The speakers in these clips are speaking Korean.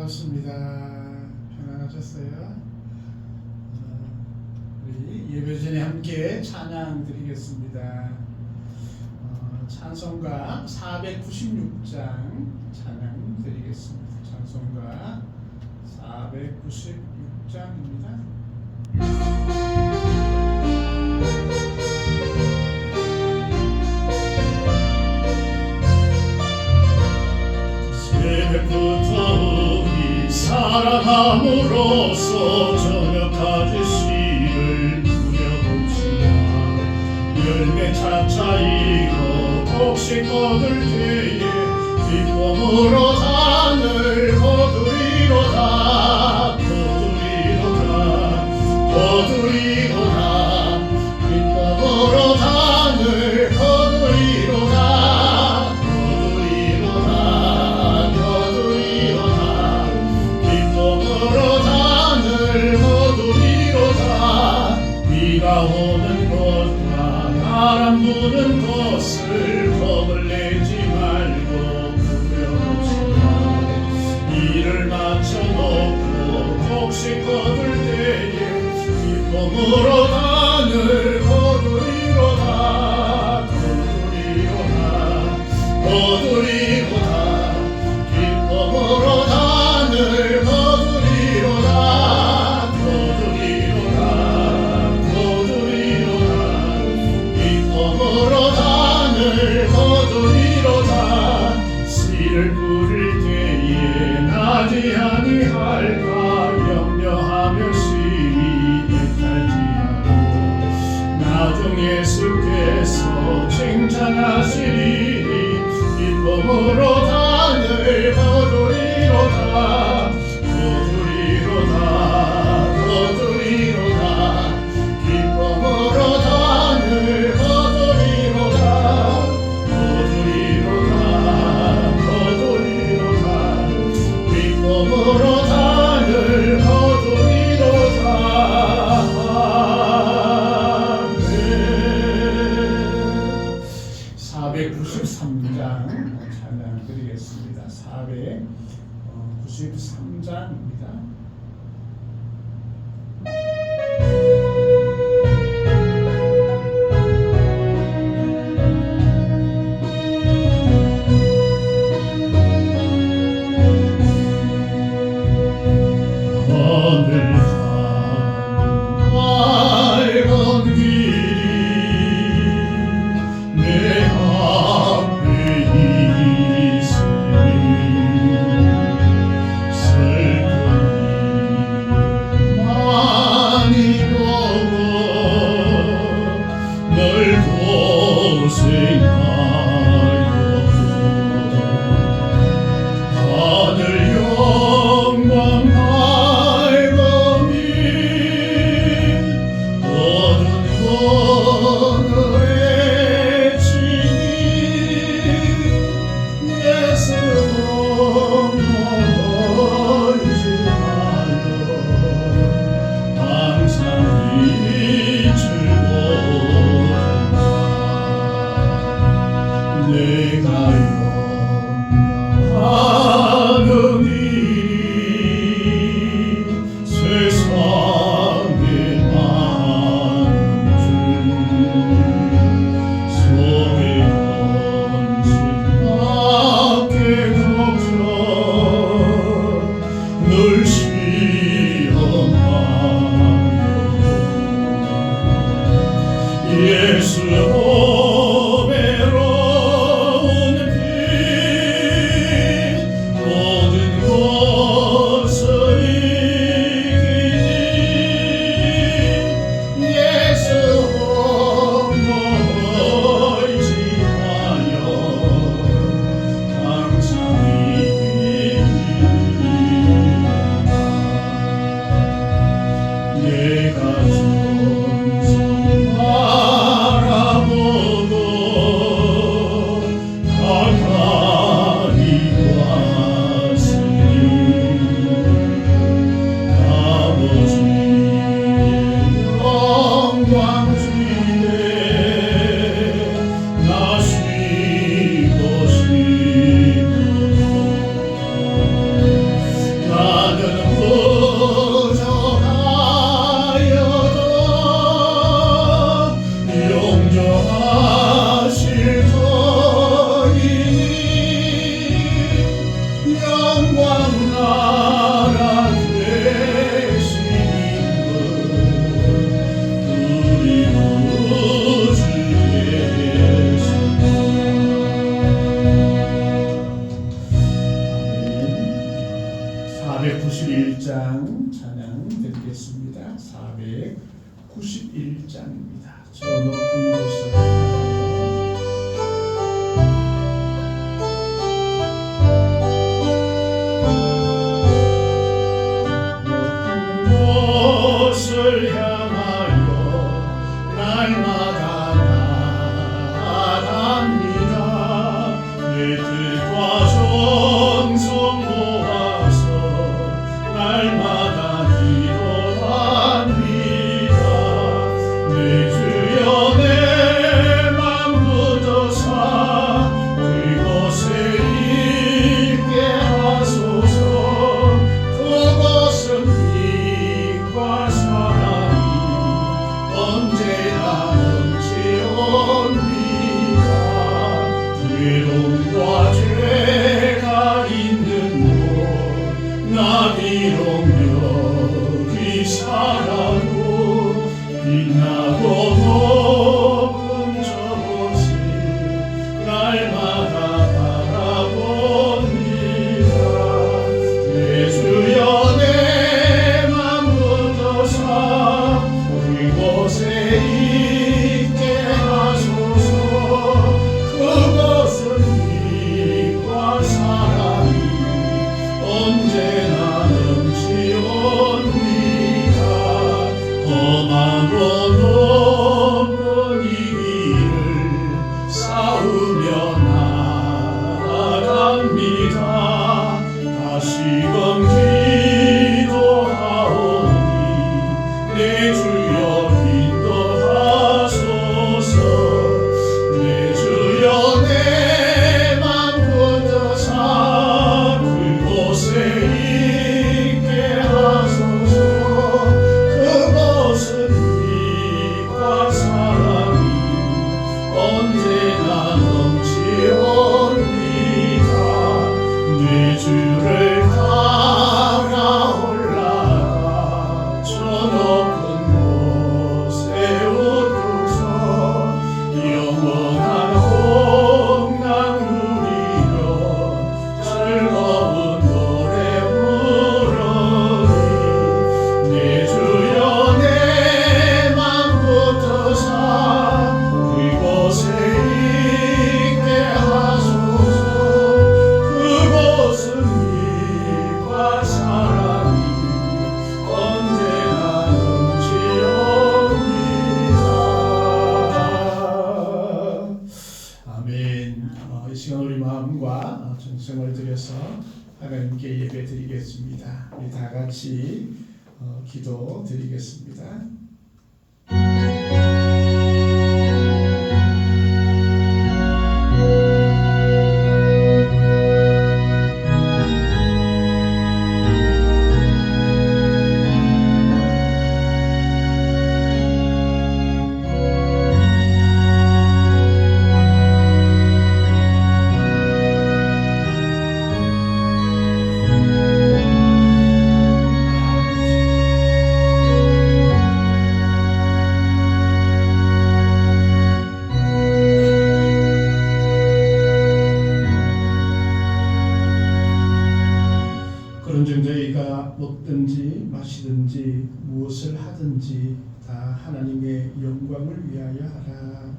반갑습니다. 편안하셨어요? 우리 예배 전에 함께 찬양 드리겠습니다. 찬송가 496장 찬양 드리겠습니다. 찬송가 496장입니다. 새벽부터 우리 살아감으로써 저녁까지 씨를 뿌려봅시다. 열매 차차이고 곡식 거둘 때에 기쁨으로 산을 거두리로다. 기쁨으로 산을 거두리로다. 비가 오는 곳과 바람 부는 곳을 겁을 내지 말고 구려봅시다. 일을 마쳐놓고 곡식 거둘 때에 기쁨으로 단을 거두리로다. 기쁨으로 단을 거두리로다. 기쁨으로 단을 거두리로다. 씨를 뿌릴 때에 나지 아니할까 염려하며 시위 탈지하고 나중 예수께서 칭찬하시리니 기쁨으로 단을 거두리로다. 기쁨으로 단을 기쁨으로 단을 거두리로다. 아멘. 493장 찬양 드리겠습니다. 493장입니다. 드리겠습니다. 491장입니다. 저 높은 곳을 향하여 곳을 향하여 날마다 나아갑니다. 내 뜻과 정성 모아서 날마다 기도합니다. 내 주여 내 맘 굳어서 그곳에 있게 하소서. 그곳은 빛과 사랑이 언제나 넘치옵니다. 괴로움과 죄가 있는 곳 나 비록 여기 살아도 빛나고 높은 저곳을 날마다 바라봅니다. 내 주여 내 맘 굳어서 그곳에 있게 하소서. 그곳은 빛과 사랑이 언제나 넘치옵니다. 험하고 높은 이 길을 싸우며 나아갑니다. 다시금 기도하오니 내 주여 인도하소서. 내 주여 내 맘 굳어서 그곳에 있게 하소서. 그곳은 빛과 사랑이 언제나 넘치옵니다. 내 주를 따라 올라가 저 높은 곳에 웃고서 영원한 홍랑 누리며 즐거운 노래 부르리. 내 주여 내 맘 굳어서 그곳에 있게 하소서. 그곳은 빛과 사랑이 언제나 넘치옵니다. 아멘. 이 시간 우리 마음과 정성을 들여서 하나님께 예배 드리겠습니다. 우리 다 같이 기도 드리겠습니다. 그런즉 저희가 먹든지 마시든지 무엇을 하든지 다 하나님의 영광을 위하여 하라.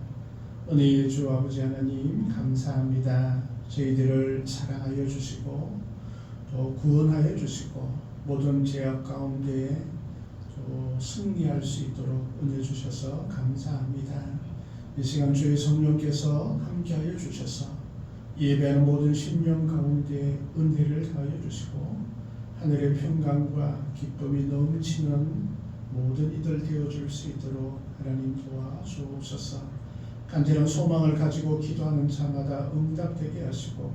은혜의 주 아버지 하나님 감사합니다. 저희들을 사랑하여 주시고 또 구원하여 주시고 모든 죄악 가운데 승리할 수 있도록 은혜 주셔서 감사합니다. 이 시간 주의 성령께서 함께하여 주셔서 예배하는 모든 심령 가운데 은혜를 더하여 주시고 하늘의 평강과 기쁨이 넘치는 모든 이들 되어줄 수 있도록 하나님 도와주옵소서. 간절한 소망을 가지고 기도하는 자마다 응답되게 하시고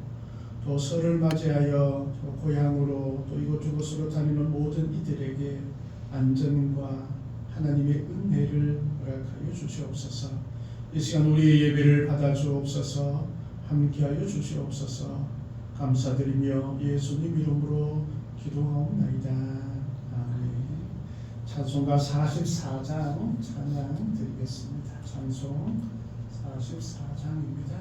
또 설을 맞이하여 고향으로 또 이곳저곳으로 다니는 모든 이들에게 안전과 하나님의 은혜를 허락하여 주시옵소서. 이 시간 우리의 예배를 받아 주옵소서. 함께하여 주시옵소서. 감사드리며 예수님 이름으로 기도하옵나이다. 아멘. 찬송가 44장 찬양 드리겠습니다. 찬송 44장입니다.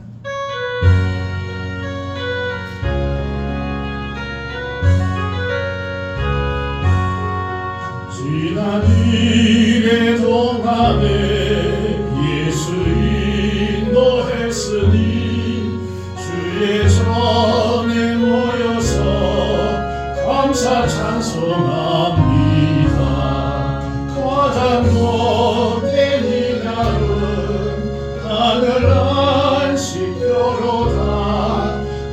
지난 일의 동안에 예수 인도했으니 주의 전에 모여서 감사 찬송합니다. 가장 복된 이날은 하늘 안식교로다.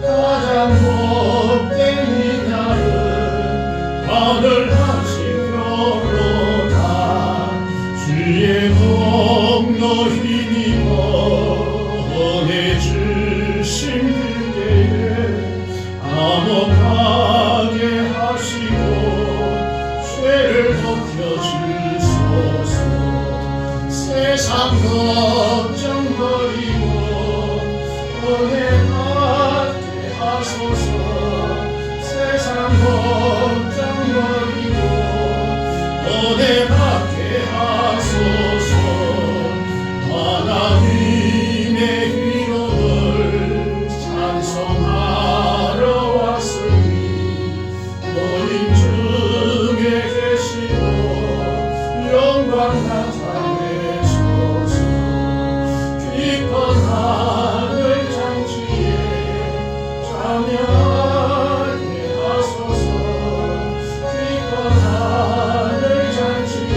가장 복된 이날은 하늘 안식교로다. 주의 공로 힘입어 보내주신 그때에 화목하게 하시고 죄를 벗겨주소서. 세상 걱정 버리고 은혜 받게 하소서. 세상 걱정 버리고 은혜 받게 하소서. 하나님의 이름을 찬송하러 왔으니 모임 중에 계시고 영광 나타내소서. 깊은 하늘 장치에 참여하게 하소서. 깊은 하늘 장치에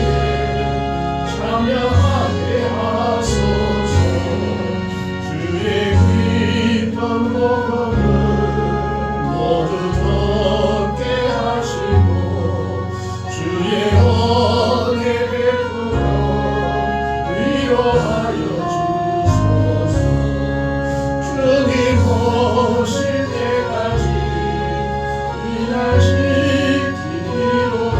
참여하게 하소서. 주의 깊은 복음을 모두 듣게 하시고 주의 은혜 베풀어 위로하여 주소서. 주님 오실 때까지 이날 지키리로다.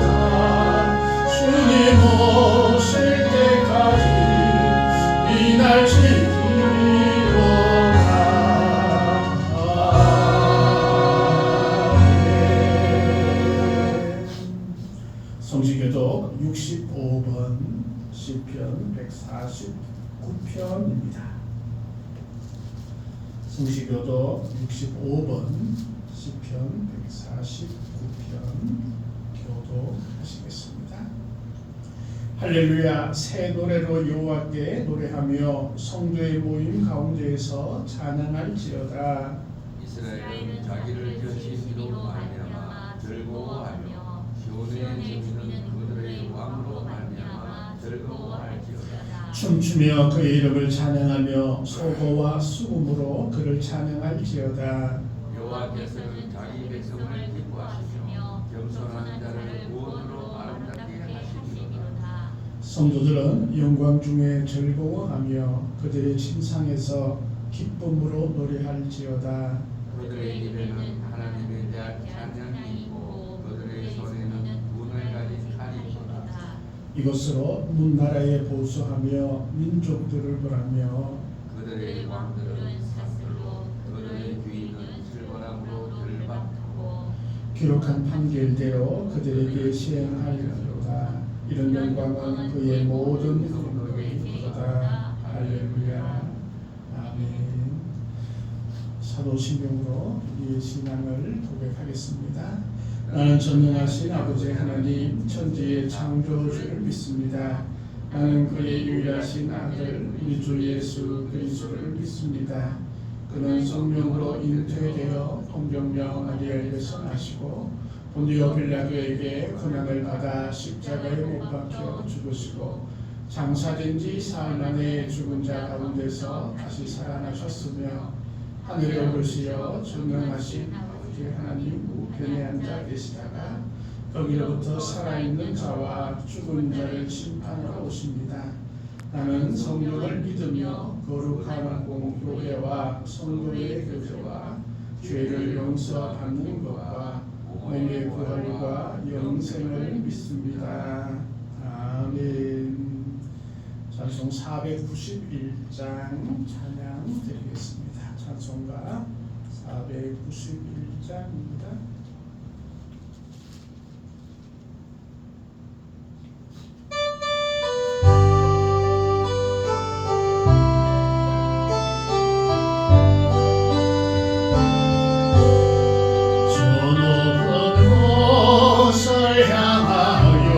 주님 오실 때까지 이날 지키리로다. 아멘. 성시교독 65번 시편 149편입니다. 성시교독 65번 시편 149편 교독하시겠습니다. 할렐루야. 새 노래로 여호와께 노래하며 성도의 모임 가운데에서 찬양할지어다. 이스라엘은 자기를 지으심으로 말미암아 즐거워하며 시온의 증인은 그들의 왕으로 말미암아 즐거워할지어다. 춤추며 그의 이름을 찬양하며 소고와 수금으로 그를 찬양할지어다. 여호와께서는 자기 백성을 기뻐하시며 겸손한 자를 구원으로 아름답게 하시리로다. 성도들은 영광 중에 즐거워하며 그들의 침상에서 기쁨으로 노래할지어다. 그들의 입에는 하나님에 대한 찬양이 있고 그들의 손에는 문을 가진 칼이 있도다. 이것으로 문나라에 보수하며 민족들을 벌하며 그들의 왕들은 사슬로 그들의 귀인은 silver나무로 들박하고 기록한 판결대로 그들에게 시행하리로다. 이런 영광은 그의 모든 성도에게로다. 할렐루야. 아멘. 사도신경으로 우리의 신앙을 고백하겠습니다. 나는 전능하신 아버지 하나님 천지의 창조주를 믿습니다. 나는 그의 유일하신 아들 우리 주 예수 그리스도를 믿습니다. 그는 성령으로 잉태되어 pontius 마리아에게서 나시고 본디오 빌라도에게 고난을 받아 십자가에 못 박혀 죽으시고 장사된 지 사흘 만에 죽은 자 가운데서 다시 살아나셨으며 하늘에 오르시어 전능하신 아버지 하나님 우편에 앉아 계시다가 거기로부터 살아있는 자와 죽은 자를 심판하러 오십니다. 나는 성령을 믿으며 거룩한 공교회와 성도의 교제와 죄를 용서받는 것과 몸의 부활과 영생을 믿습니다. 아멘. 찬송 491장 찬양 드리겠습니다. 찬송가 491장입니다. 저 높은 곳을 향하여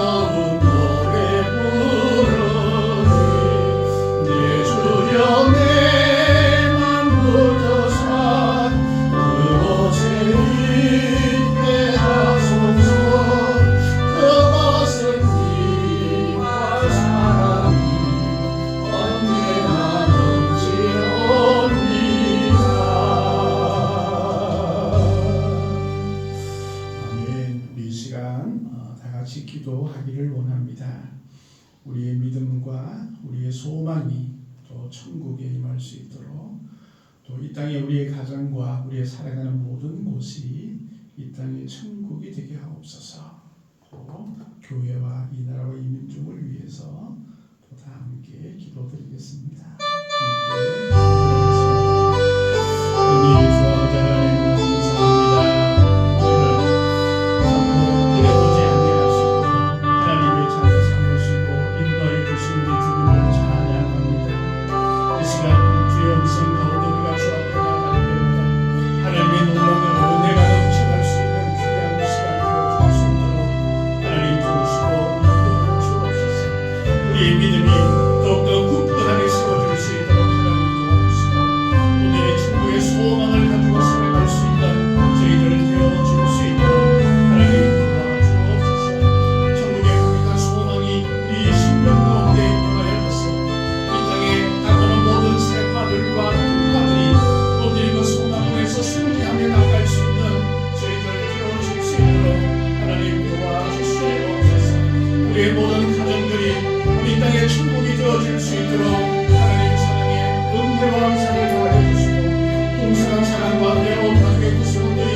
아름다운 노래 부르니 내 주여 내만 붙어서 그곳에 있게 하소서. 그것은 네와 사랑이 언제나 넘치옵니다. 아멘. 우리 이 시간 다 같이 기도하기를 원합니다. 우리의 믿음과 우리의 소망이 또 천국에 임할 수 있도록, 또 이 땅에 우리의 가정과 우리의 살아가는 모든 곳이 이 땅의 천국이 되게 하옵소서. 또 교회와 이 나라와 이 민족을 위해서 또 다 함께 기도드리겠습니다. 함께 기도드리겠습니다. 우리의 믿음이 더욱더 굳건하게 세워질 수 있도록 하나님 도와주시고, 오늘의 천국의 소망을 가지고 살아갈 수 있는 저희들을 되어줄 수 있도록 하나님 도와주옵소서. 천국의 강력한 소망이 우리 심령 가운데 임하여져서 이 땅에 다가오는 모든 세파들과 불파들이 오늘의 그 소망에서 승리하며 나갈 수 있는 저희들을 되어줄 수 있도록 하나님 도와주시옵소서. 우리의 모든 가정들이 이 땅에 천국이 되어질 수 있도록 하나님 사랑의 은혜와 감사를 더하여 주시고, 동서랑 사랑과 내온 가족의 구성원들이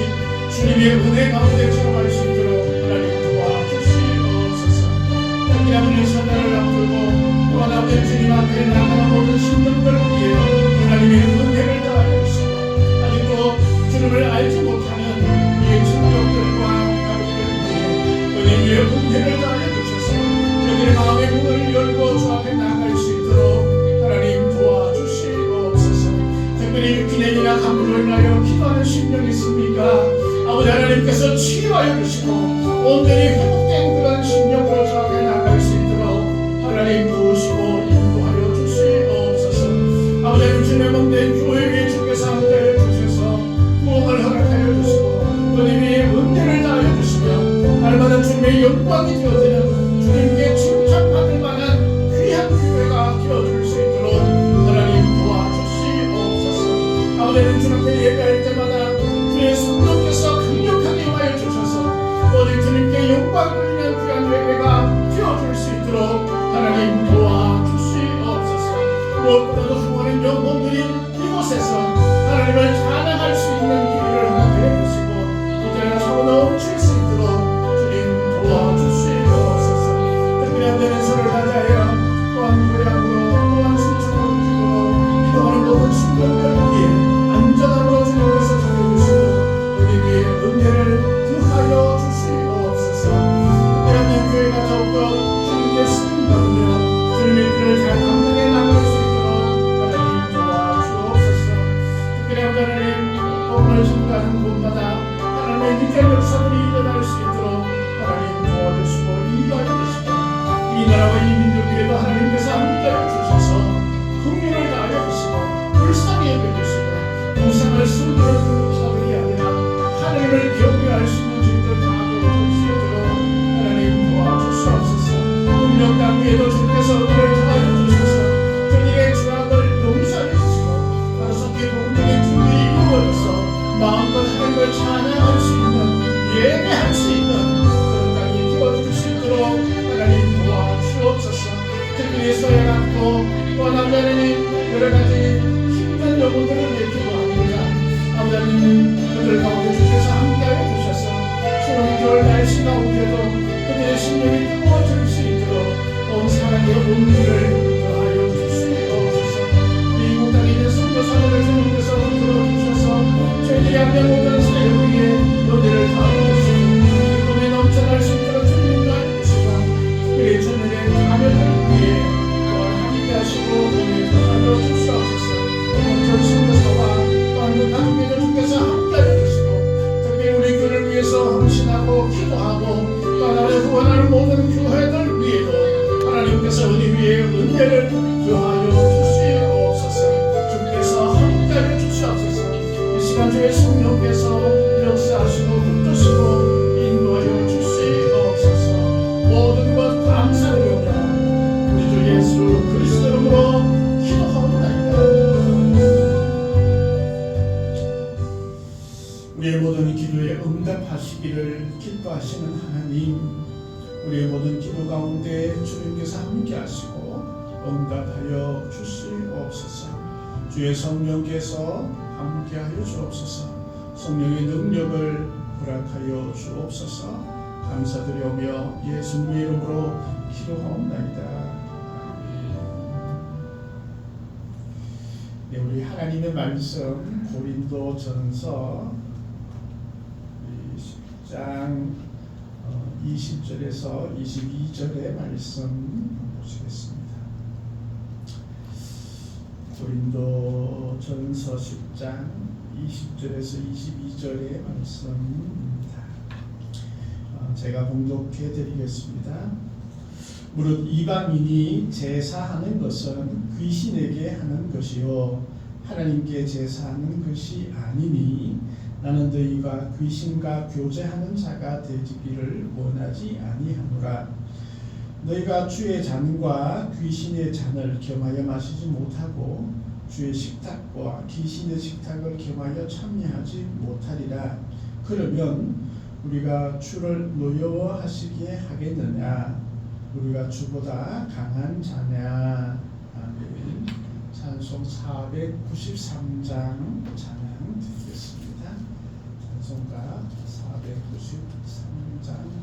주님의 은혜 가운데 체험할 수 있도록 하나님 도와주시옵소서. 특별한 설날을 앞두고 또한 아버지 주님 앞에 나가는 모든 신령들을 위해 하나님의 은혜를 더하여 주시고, 아직도 주님을 알지 못하는 우리의 친구들과 가족들을 위해 은혜의 은혜를 더하여 주셔서 그들의 마음의 문을 열고 주 앞에 나갈 수 있도록 하나님 도와주시옵소서. 특별히 기념이나 간부를 위하여 기도하는 심령이 있습니까? 아버지 하나님께서 치유하여 주시고 온전히 회복된 그런 심령으로 주 앞에 나갈 수 있도록 하나님 도우시고 인도하여 주시옵소서. 아버지 하나님 주님의 몸된 교회에 주께서 함께하여 주셔서 구원을 허락하여 주시고 주님의 은혜를 다하여 주시며 날마다 주님의 영광이 되어지는 주님께 칭찬받을 만한 귀한 교회가 되어줄 수 있도록 하나님 도와주시옵소서. 아버지는 주님께 예배할 때마다 주의 성령께서 강력하게 임하여 주셔서 오직 주님께 영광 돌리는 귀한 예배가 되어줄 수 있도록 하나님 도와주시옵소서. 무엇보다도 수많은 영혼들이 이곳에서 하나님을 찬양할 수 있는 기회를 허락해 주시고 이제는 서로 넘칠 수 있도록 주님 도와주시옵소서. 특별히 안되는 소를 맞아요. 또한 구약으로 또한 순수로 움직이고 이동하는 모든 신령들 위해 안전함으로 주님께서 지켜주시고 우리 위에 은혜를 더하여 주시옵소서. 특별한 교회가 더욱더 주님께 쓰임받으며 주님의 길을 잘 감당해 나갈 수 있도록 하나님 도와주옵소서. 특별히 하나님 복음을 전가하는 곳마다 하나님의 위대한 역사들이 일어날 수 있도록 하나님 도와주시고 인도하여 주시고 이 나라와 이 민족에도 하나님께서 함께하여 주셔서 긍휼을 다하여 주시고 불쌍히 여겨주시고 우상을 숨기는 자들이 아니라 하나님을 경외할 수 있는 죄들 다 되어줄 수 있도록 하나님 도와주시옵소서. 운명 땅 위에도 주께서 은혜를 더하여 주셔서 저희의 죄악을 용서하여 주시고 가로속히 공동의 주님이 이루어져서 마음껏 하나님을 찬양할 수 있는 예배할 수 있는 그런 땅이 되어줄 수 있도록 하나님 도와주옵소서. 특별히 소외받고 또 남자는 여러 가지 힘든 영혼들을 위해 기도합니다. 아버지 하나님 그들 가운데 주께서 함께하여 주셔서 추운 겨울 날씨 가운데도 그들의 심령이 뜨거워질 수 있도록 온 사랑의 온기를 더하여 주시옵소서. 미국 땅에 있는 선교사들을 주님께서 들어주셔서 저희들이 함께 모든 사역 위에 은혜를 더하여 주시고 기쁨에 넘쳐날 수 있도록 주님 인도하여 주시고 특별히 주님의 자녀들 위해 또한 함께 하시고 은혜 더하여 주시옵소서. 저희 선교사와 또한 그 가족에도 주께서 함께하여 주시고 특별히 우리 교회를 위해서 헌신하고 기도하고 또 나를 후원하는 모든 교회 하시기를 기뻐하시는 하나님, 우리의 모든 기도 가운데 주님께서 함께 하시고 응답하여 주시옵소서. 주의 성령께서 함께 하여 주옵소서. 성령의 능력을 허락하여 주옵소서. 감사드리오며 예수님의 이름으로 기도하옵나이다. 네, 우리 하나님의 말씀 고린도전서 10장 20절에서 22절의 말씀 보시겠습니다. 고린도전서 10장 20절에서 22절의 말씀입니다. 제가 봉독해 드리겠습니다. 무릇 이방인이 제사하는 것은 귀신에게 하는 것이요 하나님께 제사하는 것이 아니니 나는 너희가 귀신과 교제하는 자가 되기를 원하지 아니하노라. 너희가 주의 잔과 귀신의 잔을 겸하여 마시지 못하고 주의 식탁과 귀신의 식탁을 겸하여 참여하지 못하리라. 그러면 우리가 주를 노여워하시게 하겠느냐? 우리가 주보다 강한 자냐? 아멘. 찬송 493장 찬양 드리겠습니다. 찬송가 493장입니다.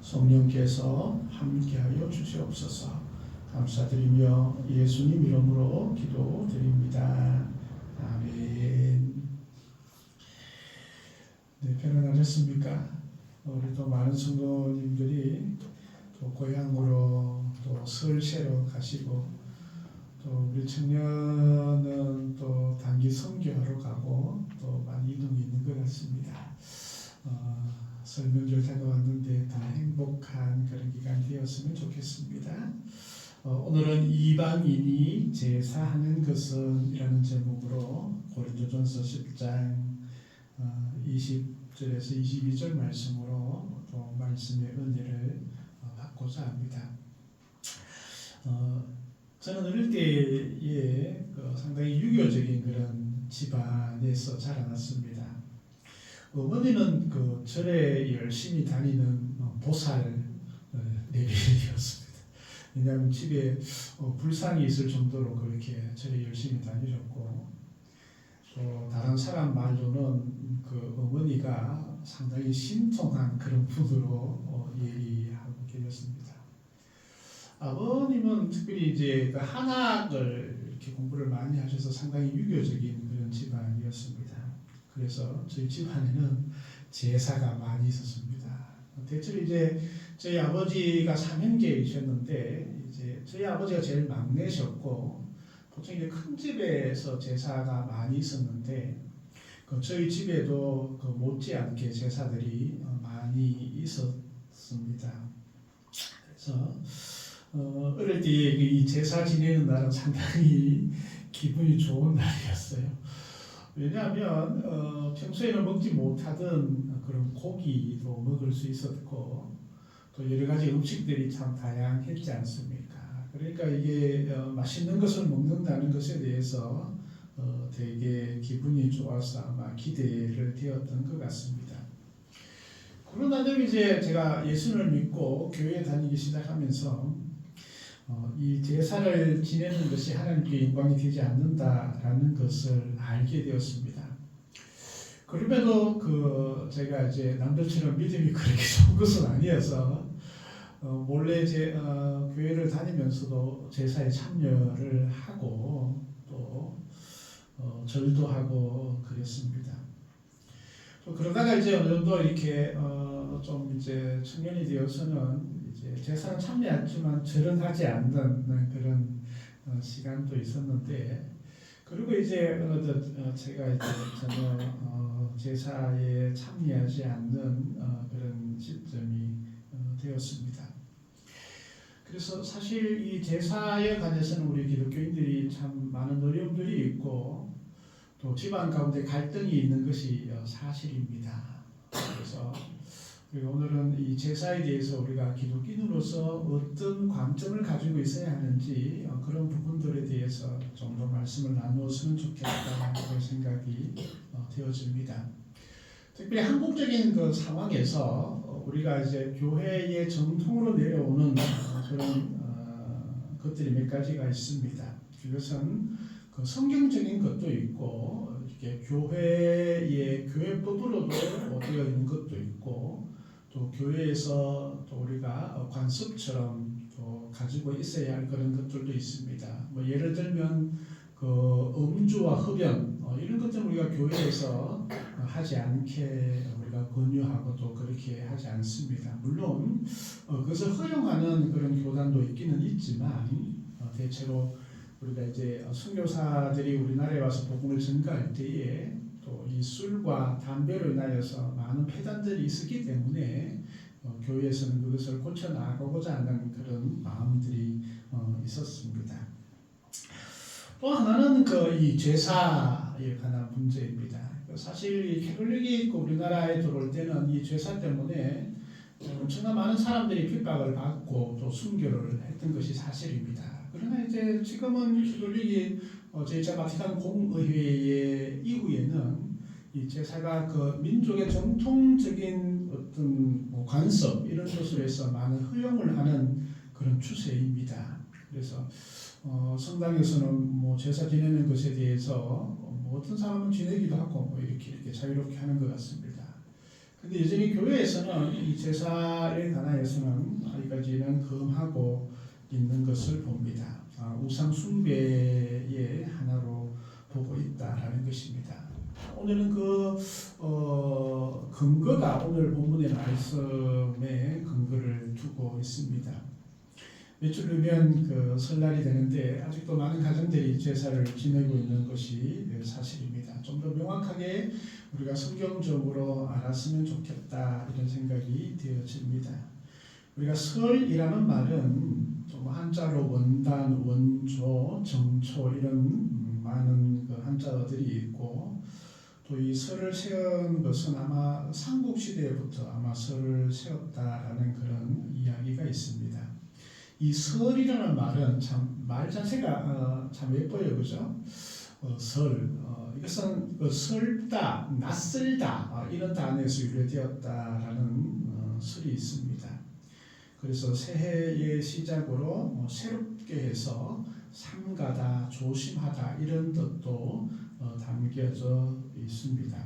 성령께서 함께하여 주시옵소서. 감사드리며 예수님 이름으로 기도드립니다. 아멘. 네, 편안하셨습니까? 우리도 많은 성도님들이 또 고향으로 또 설 새러 가시고 또 우리 청년은 또 단기 선교하러 가고 또 많이 이동이 있는 것 같습니다. 설명절 다가왔는데 다 행복한 그런 기간 되었으면 좋겠습니다. 오늘은 이방인이 제사하는 것은 이라는 제목으로 고린도전서 10장 20절에서 22절 말씀으로 또 말씀의 은혜를 받고자 합니다. 저는 어릴 때에 상당히 유교적인 그런 집안에서 자라났습니다. 어머니는 그 절에 열심히 다니는 보살 레벨이었습니다. 왜냐하면 집에 불상이 있을 정도로 그렇게 절에 열심히 다니셨고, 또 다른 사람 말로는 그 어머니가 상당히 신통한 그런 분으로 얘기하고 계셨습니다. 아버님은 특별히 이제 그 한학을 이렇게 공부를 많이 하셔서 상당히 유교적인 그런 집안이었습니다. 그래서 저희 집안에는 제사가 많이 있었습니다. 대체로 이제 저희 아버지가 삼형제이셨는데 이제 저희 아버지가 제일 막내셨고, 보통 이제 큰 집에서 제사가 많이 있었는데 저희 집에도 못지않게 제사들이 많이 있었습니다. 그래서 어릴 때 이 제사 지내는 날은 상당히 기분이 좋은 날이었어요. 왜냐하면 평소에는 먹지 못하던 그런 고기도 먹을 수 있었고, 또 여러 가지 음식들이 참 다양했지 않습니까? 그러니까 이게 맛있는 것을 먹는다는 것에 대해서 되게 기분이 좋아서 아마 기대를 되었던 것 같습니다. 그러나 이제 제가 예수를 믿고 교회에 다니기 시작하면서 이 제사를 지내는 것이 하나님께 영광이 되지 않는다라는 것을 알게 되었습니다. 그럼에도 제가 이제 남들처럼 믿음이 그렇게 좋은 것은 아니어서 몰래 교회를 다니면서도 제사에 참여를 하고 또 절도 하고 그랬습니다. 또 그러다가 이제 어느 정도 이렇게 좀 이제 청년이 되어서는 이제 제사는 참여했지만 절은 하지 않는 그런 시간도 있었는데, 그리고 이제 제가 이제 전혀 제사에 참여하지 않는 그런 시점이 되었습니다. 그래서 사실 이 제사에 관해서는 우리 기독교인들이 참 많은 어려움들이 있고 또 집안 가운데 갈등이 있는 것이 사실입니다. 그래서 오늘은 이 제사에 대해서 우리가 기독인으로서 어떤 관점을 가지고 있어야 하는지 그런 부분들에 대해서 좀 더 말씀을 나누었으면 좋겠다는 생각이 되어집니다. 특별히 한국적인 그 상황에서 우리가 이제 교회의 전통으로 내려오는 그런 것들이 몇 가지가 있습니다. 그것은 그 성경적인 것도 있고 이렇게 교회의 교회법으로도 되어 있는 것도 있고, 또 교회에서 또 우리가 관습처럼 또 가지고 있어야 할 그런 것들도 있습니다. 뭐 예를 들면 그 음주와 흡연 이런 것들은 우리가 교회에서 하지 않게 우리가 권유하고 또 그렇게 하지 않습니다. 물론 그것을 허용하는 그런 교단도 있기는 있지만 대체로 우리가 이제 선교사들이 우리나라에 와서 복음을 전가할 때에 또 이 술과 담배로 인하여서 많은 폐단들이 있었기 때문에 교회에서는 그것을 고쳐 나가고자 하는 그런 마음들이 있었습니다. 또 하나는 이 제사에 관한 문제입니다. 사실 이 캐톨릭이 우리나라에 들어올 때는 이 제사 때문에 엄청난 많은 사람들이 핍박을 받고 또 순교를 했던 것이 사실입니다. 그러나 이제 지금은 캐톨릭이 제2차 바티칸 공의회 이후에는 이 제사가 그 민족의 정통적인 어떤 관습 이런 것으로 해서 많은 허용을 하는 그런 추세입니다. 그래서 성당에서는 제사 지내는 것에 대해서 어떤 사람은 지내기도 하고 이렇게 자유롭게 하는 것 같습니다. 근데 여전히 교회에서는 이 제사에 관하여서는 아직까지는 금하고 있는 것을 봅니다. 우상 숭배의 하나로 보고 있다라는 것입니다. 오늘은 근거가 오늘 본문의 말씀에 근거를 두고 있습니다. 며칠 후면 그 설날이 되는데 아직도 많은 가정들이 제사를 지내고 있는 것이 사실입니다. 좀 더 명확하게 우리가 성경적으로 알았으면 좋겠다 이런 생각이 되어집니다. 우리가 설이라는 말은 좀 한자로 원단, 원조, 정초 이런 많은 그 한자어들이 있고 또 이 설을 세운 것은 아마 삼국시대부터 아마 설을 세웠다라는 그런 이야기가 있습니다. 이 설이라는 말은 참 말 자체가 참 예뻐요, 그죠? 설 이것은 설다, 낯설다 이런 단어에서 유래되었다라는 설이 있습니다. 그래서 새해의 시작으로 새롭게 해서 삼가다, 조심하다 이런 뜻도 담겨져 있습니다.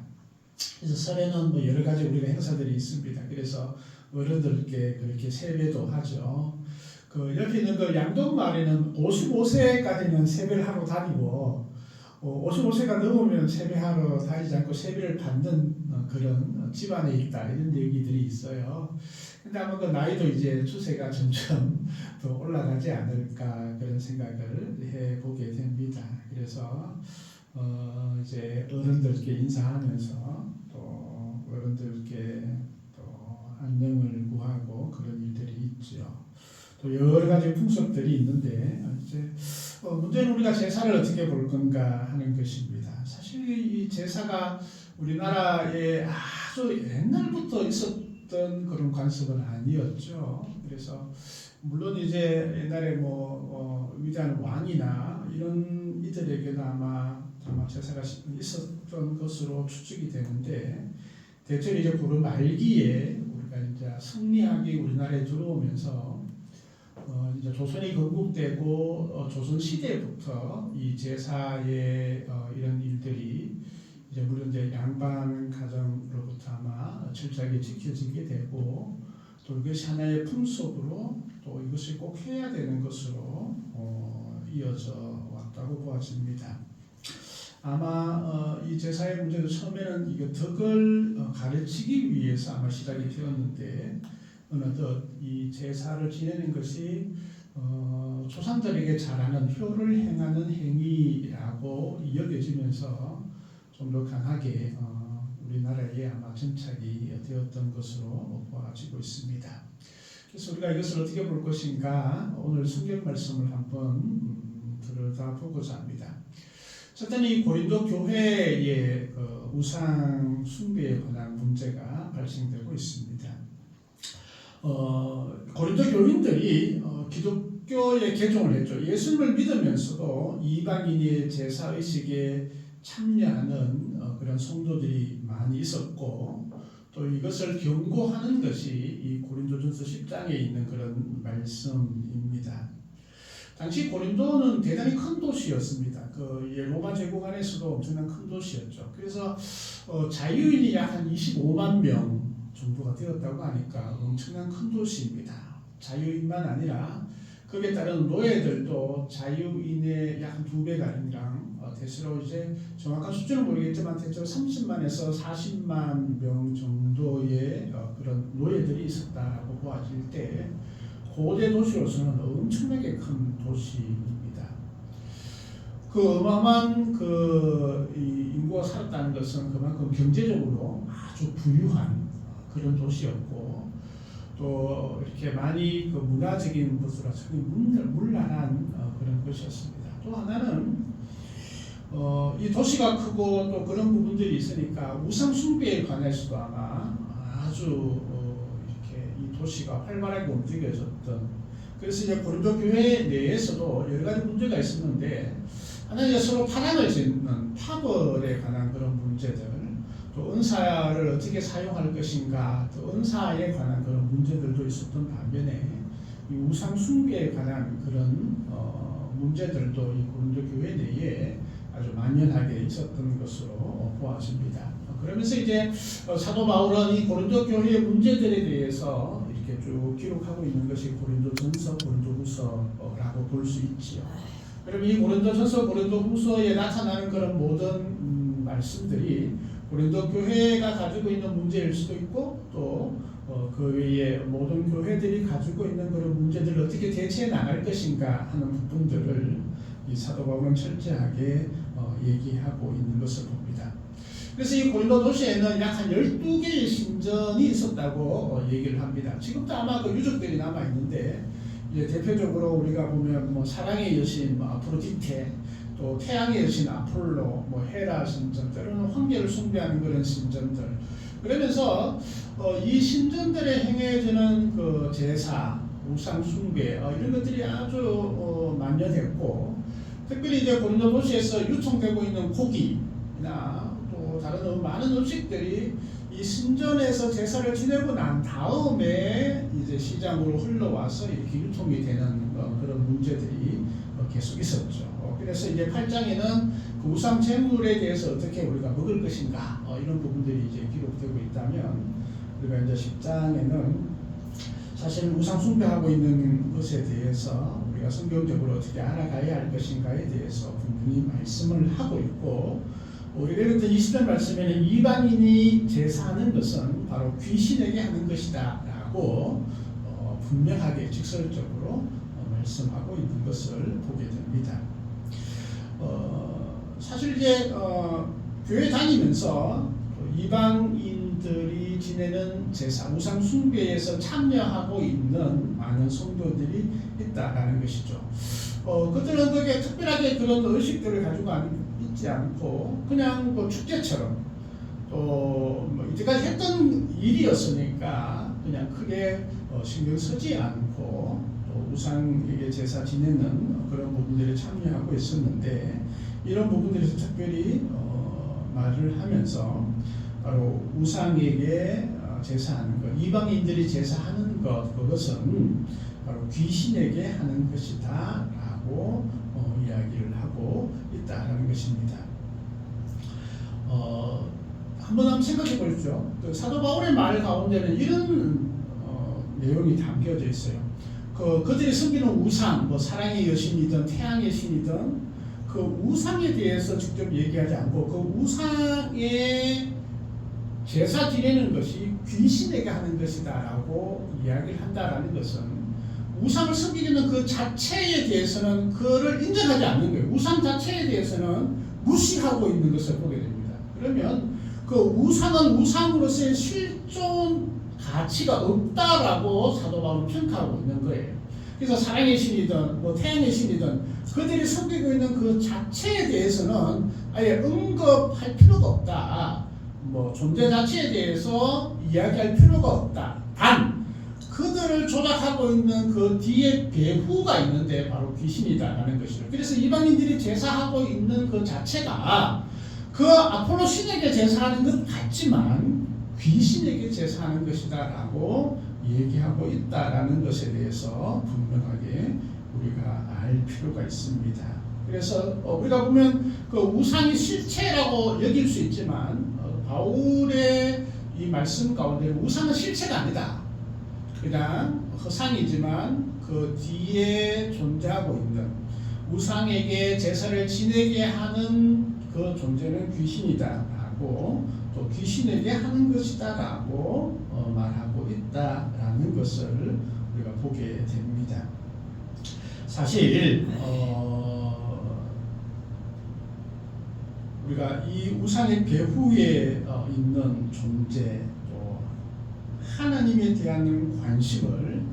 그래서 설에는 뭐 여러 가지 우리가 행사들이 있습니다. 그래서 어른들께 그렇게 세배도 하죠. 그 옆에 있는 그 양동마을에는 55세까지는 세배를 하고 다니고 55세가 넘으면 세배하러 다니지 않고 세배를 받는 그런 집안에 있다 이런 얘기들이 있어요. 근데 아마 그 나이도 이제 추세가 점점 더 올라가지 않을까 그런 생각을 해보게 됩니다. 그래서 이제 어른들께 인사하면서 또 어른들께 또 안녕을 구하고 그런 일들이 있죠. 또 여러 가지 풍습들이 있는데 이제 문제는 우리가 제사를 어떻게 볼 건가 하는 것입니다. 사실 이 제사가 우리나라에 아주 옛날부터 있었던 그런 관습은 아니었죠. 그래서 물론 이제 옛날에 위대한 왕이나 이런 이들에게는 아마 제사가 있었던 것으로 추측이 되는데 대체로 이제 고려 말기에 우리가 이제 성리학이 우리나라에 들어오면서 이제 조선이 건국되고 조선 시대부터 이 제사의 이런 일들이 이제 물론 이제 양반 가정으로부터 아마 철저하게 지켜지게 되고 또 이것이 하나의 풍속으로 또 이것을 꼭 해야 되는 것으로 이어져 왔다고 보아집니다. 아마 이 제사의 문제도 처음에는 이게 덕을 가르치기 위해서 아마 시작이 되었는데 어느덧 이 제사를 지내는 것이 조상들에게 잘하는 효를 행하는 행위라고 여겨지면서 좀 더 강하게 우리나라에 아마 정착이 되었던 것으로 보아지고 있습니다. 그래서 우리가 이것을 어떻게 볼 것인가 오늘 성경 말씀을 한번 들여다보고자 합니다. 첫째는 이 고린도 교회의 우상 숭배에 관한 문제가 발생되고 있습니다. 고린도 교인들이 기독교에 개종을 했죠. 예수님을 믿으면서도 이방인의 제사 의식에 참여하는 그런 성도들이 많이 있었고 또 이것을 경고하는 것이 이 고린도전서 10장에 있는 그런 말씀입니다. 당시 고린도는 대단히 큰 도시였습니다. 로마 제국 안에서도 엄청난 큰 도시였죠. 그래서 자유인이 약 한 25만 명 정도가 되었다고 하니까 엄청난 큰 도시입니다. 자유인만 아니라 거기에 따른 노예들도 자유인의 약 한 2배가량이랑 대체로 이제 정확한 숫자는 모르겠지만 대체로 30만에서 40만 명 정도의 그런 노예들이 있었다라고 보아질 때 고대 도시로서는 엄청나게 큰 도시입니다. 그 어마어마한 이 인구가 살았다는 것은 그만큼 경제적으로 아주 부유한 그런 도시였고 또 이렇게 많이 그 문화적인 것으로 상당히 문란한 그런 것이었습니다. 또 하나는 이 도시가 크고 또 그런 부분들이 있으니까 우상 숭배에 관해서도 아마 아주 이렇게 이 도시가 활발하게 움직여졌던 그래서 이제 고린도 교회 내에서도 여러 가지 문제가 있었는데 하나 이제 서로 파랑을 짓는 파벌에 관한 그런 문제들 또 은사를 어떻게 사용할 것인가 또 은사에 관한 그런 문제들도 있었던 반면에 이 우상 숭배에 관한 그런 문제들도 이 고린도 교회 내에 아주 만연하게 있었던 것으로 보아집니다. 그러면서 이제 사도 바울은 이 고린도 교회의 문제들에 대해서 이렇게 쭉 기록하고 있는 것이 고린도전서, 고린도후서라고 볼 수 있지요. 그럼 이 고린도전서, 고린도후서에 나타나는 그런 모든 말씀들이 고린도 교회가 가지고 있는 문제일 수도 있고 또 그 외에 모든 교회들이 가지고 있는 그런 문제들을 어떻게 대처해 나갈 것인가 하는 부분들을 이 사도 바울은 철저하게 얘기하고 있는 것을 봅니다. 그래서 이 고린도 도시에는 약 한 12개의 신전이 있었다고 얘기를 합니다. 지금도 아마 그 유적들이 남아 있는데 이제 대표적으로 우리가 보면 뭐 사랑의 여신 아프로디테, 또 태양의 여신 아폴로, 뭐 헤라 신전, 때로는 황제를 숭배하는 그런 신전들. 그러면서 이 신전들에 행해지는 그 제사, 우상 숭배 이런 것들이 아주 만연했고, 특별히 이제 고린도 도시에서 유통되고 있는 고기나 또 다른 많은 음식들이 이 신전에서 제사를 지내고 난 다음에 이제 시장으로 흘러와서 이렇게 유통이 되는 그런 문제들이 계속 있었죠. 그래서 이제 8장에는 그 우상 제물에 대해서 어떻게 우리가 먹을 것인가 이런 부분들이 이제 기록되고 있다면, 우리가 이제 10장에는 사실 우상 숭배하고 있는 것에 대해서 우리가 성경적으로 어떻게 알아가야 할 것인가에 대해서 분명히 말씀을 하고 있고, 우리가 예를 들어 20절 말씀에는 이방인이 제사하는 것은 바로 귀신에게 하는 것이다 라고 분명하게 직설적으로 말씀하고 있는 것을 보게 됩니다. 사실 이제 교회 다니면서 이방인들이 지내는 제사, 우상 숭배에서 참여하고 있는 많은 성도들이 있다라는 것이죠. 그들은 그게 특별하게 그런 의식들을 가지고 있지 않고 그냥 뭐 축제처럼 또뭐 이제까지 했던 일이었으니까 그냥 크게 신경 쓰지 않고 또 우상에게 제사 지내는 그런 부분들에 참여하고 있었는데, 이런 부분들에서 특별히 말을 하면서 바로 우상에게 제사하는 것, 이방인들이 제사하는 것, 그것은 바로 귀신에게 하는 것이다 라고 이야기를 하고 있다는 것입니다. 한번 생각해 보십시오. 그 사도 바울의 말 가운데는 이런 내용이 담겨져 있어요. 그들이 섬기는 우상, 뭐 사랑의 여신이든 태양의 신이든 그 우상에 대해서 직접 얘기하지 않고 그 우상의 제사 지내는 것이 귀신에게 하는 것이다라고 이야기를 한다라는 것은, 우상을 섬기는 그 자체에 대해서는 그를 인정하지 않는 거예요. 우상 자체에 대해서는 무시하고 있는 것을 보게 됩니다. 그러면 그 우상은 우상으로서의 실존 가치가 없다라고 사도 바울은 평가하고 있는 거예요. 그래서 사랑의 신이든 뭐 태양의 신이든 그들이 섬기고 있는 그 자체에 대해서는 아예 언급할 필요가 없다. 뭐 존재 자체에 대해서 이야기할 필요가 없다. 단 그들을 조작하고 있는 그 뒤에 배후가 있는데 바로 귀신이다라는 것이죠. 그래서 이방인들이 제사하고 있는 그 자체가 그 아폴로 신에게 제사하는 것 같지만 귀신에게 제사하는 것이다라고 얘기하고 있다라는 것에 대해서 분명하게 우리가 알 필요가 있습니다. 그래서 우리가 보면 그 우상이 실체라고 여길 수 있지만 바울의 이 말씀 가운데 우상은 실체가 아니다. 그냥 허상이지만 그 뒤에 존재하고 있는 우상에게 제사를 지내게 하는 그 존재는 귀신이다라고, 또 귀신에게 하는 것이다라고 말하고 있다라는 것을 우리가 보게 됩니다. 사실 우리가 이 우상의 배후에 있는 존재, 또 하나님에 대한 관심을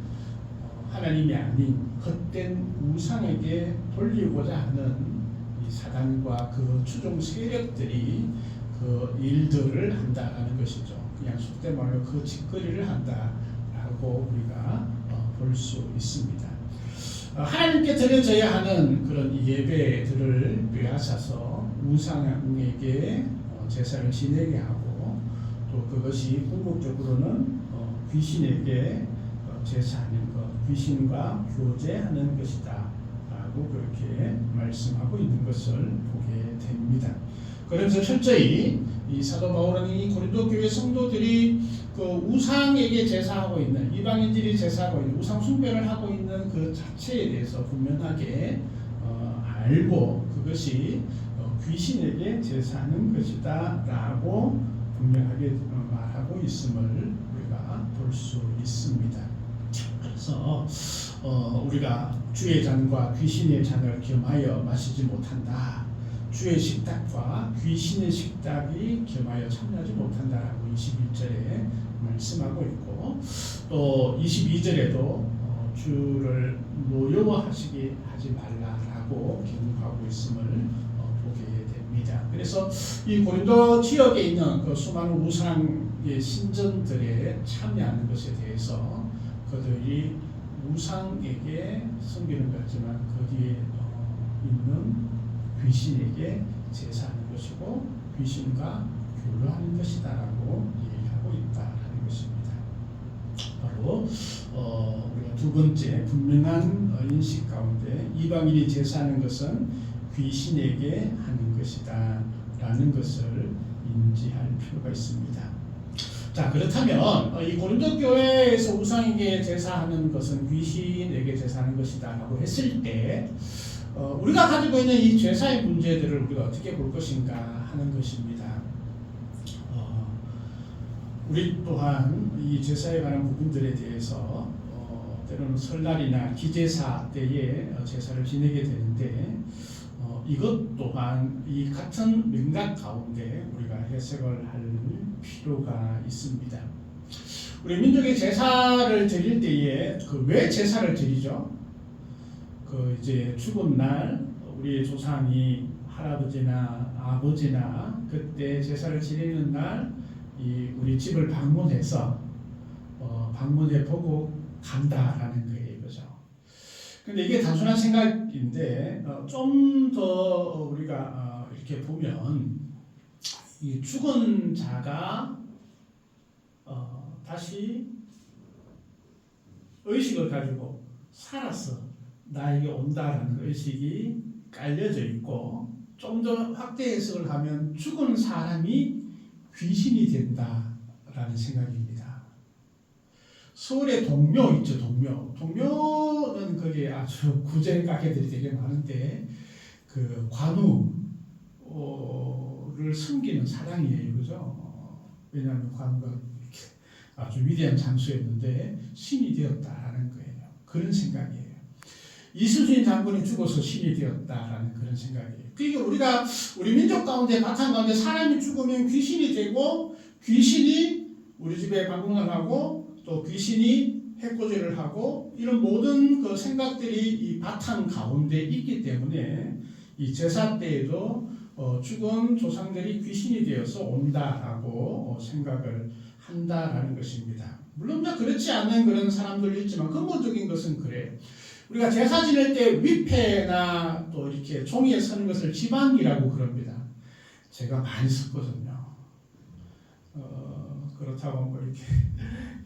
하나님이 아닌 헛된 우상에게 돌리고자 하는 이 사단과 그 추종 세력들이 그 일들을 한다라는 것이죠. 그냥 속된 말로 그 짓거리를 한다라고 우리가 볼 수 있습니다. 하나님께 드려져야 하는 그런 예배들을 빼앗아서 우상에게 제사를 지내게 하고, 또 그것이 궁극적으로는 귀신에게 제사하는 것, 귀신과 교제하는 것이다 라고 그렇게 말씀하고 있는 것을 보게 됩니다. 그래서 철저히 이 사도 바울은 이 고린도 교회 성도들이 그 우상에게 제사하고 있는, 이방인들이 제사하고 있는 우상 숭배를 하고 있는 그 자체에 대해서 분명하게 알고 그것이 귀신에게 제사하는 것이다 라고 분명하게 말하고 있음을 우리가 볼 수 있습니다. 그래서 우리가 주의 잔과 귀신의 잔을 겸하여 마시지 못한다. 주의 식탁과 귀신의 식탁이 겸하여 참여하지 못한다라고 21절에 말씀하고 있고, 또 22절에도 주를 노여워하시게 하지 말라라고 경고하고 있음을 보게 됩니다. 그래서 이 고린도 지역에 있는 그 수많은 우상의 신전들에 참여하는 것에 대해서 그들이 우상에게 섬기는 것 같지만 거기에 있는 귀신에게 제사하는 것이고 귀신과 교류하는 것이다라고 얘기하고 있다라는 것입니다. 바로 우리가 두 번째 분명한 인식 가운데 이방인이 제사하는 것은 귀신에게 하는 것이다라는 것을 인지할 필요가 있습니다. 자, 그렇다면 이 고린도 교회에서 우상에게 제사하는 것은 귀신에게 제사하는 것이다라고 했을 때 우리가 가지고 있는 이 제사의 문제들을 우리가 어떻게 볼 것인가 하는 것입니다. 우리 또한 이 제사에 관한 부분들에 대해서 때로는 설날이나 기제사 때에 제사를 지내게 되는데 이것 또한 이 같은 맥락 가운데 우리가 해석을 할 필요가 있습니다. 우리 민족의 제사를 드릴 때에 왜 제사를 드리죠? 이제 죽은 날 우리 조상이 할아버지나 아버지나 그때 제사를 지내는 날 우리 집을 방문해서 방문해 보고 간다라는 거예요, 그죠? 근데 이게 단순한 생각인데 좀 더 우리가 이렇게 보면 이 죽은 자가 다시 의식을 가지고 살아서 나에게 온다라는 의식이 깔려져 있고, 좀 더 확대 해석을 하면 죽은 사람이 귀신이 된다라는 생각입니다. 서울에 동묘 있죠, 동묘. 동묘는 거기에 아주 구제 가게들이 되게 많은데 그 관우를 섬기는 사당이에요, 그죠? 왜냐하면 관우가 이렇게 아주 위대한 장수였는데 신이 되었다라는 거예요. 그런 생각이에요. 이순신 장군이 죽어서 신이 되었다라는 그런 생각이에요. 그러니까 우리 민족 가운데 바탕 가운데 사람이 죽으면 귀신이 되고, 귀신이 우리 집에 방문을 하고, 또 귀신이 해코지를 하고, 이런 모든 그 생각들이 이 바탕 가운데 있기 때문에 이 제사 때에도 죽은 조상들이 귀신이 되어서 온다라고 생각을 한다라는 것입니다. 물론 그렇지 않은 그런 사람들도 있지만 근본적인 것은 그래요. 우리가 제사 지낼 때 위패나 또 이렇게 종이에 서는 것을 지방이라고 그럽니다. 제가 많이 썼거든요. 그렇다고 뭐 이렇게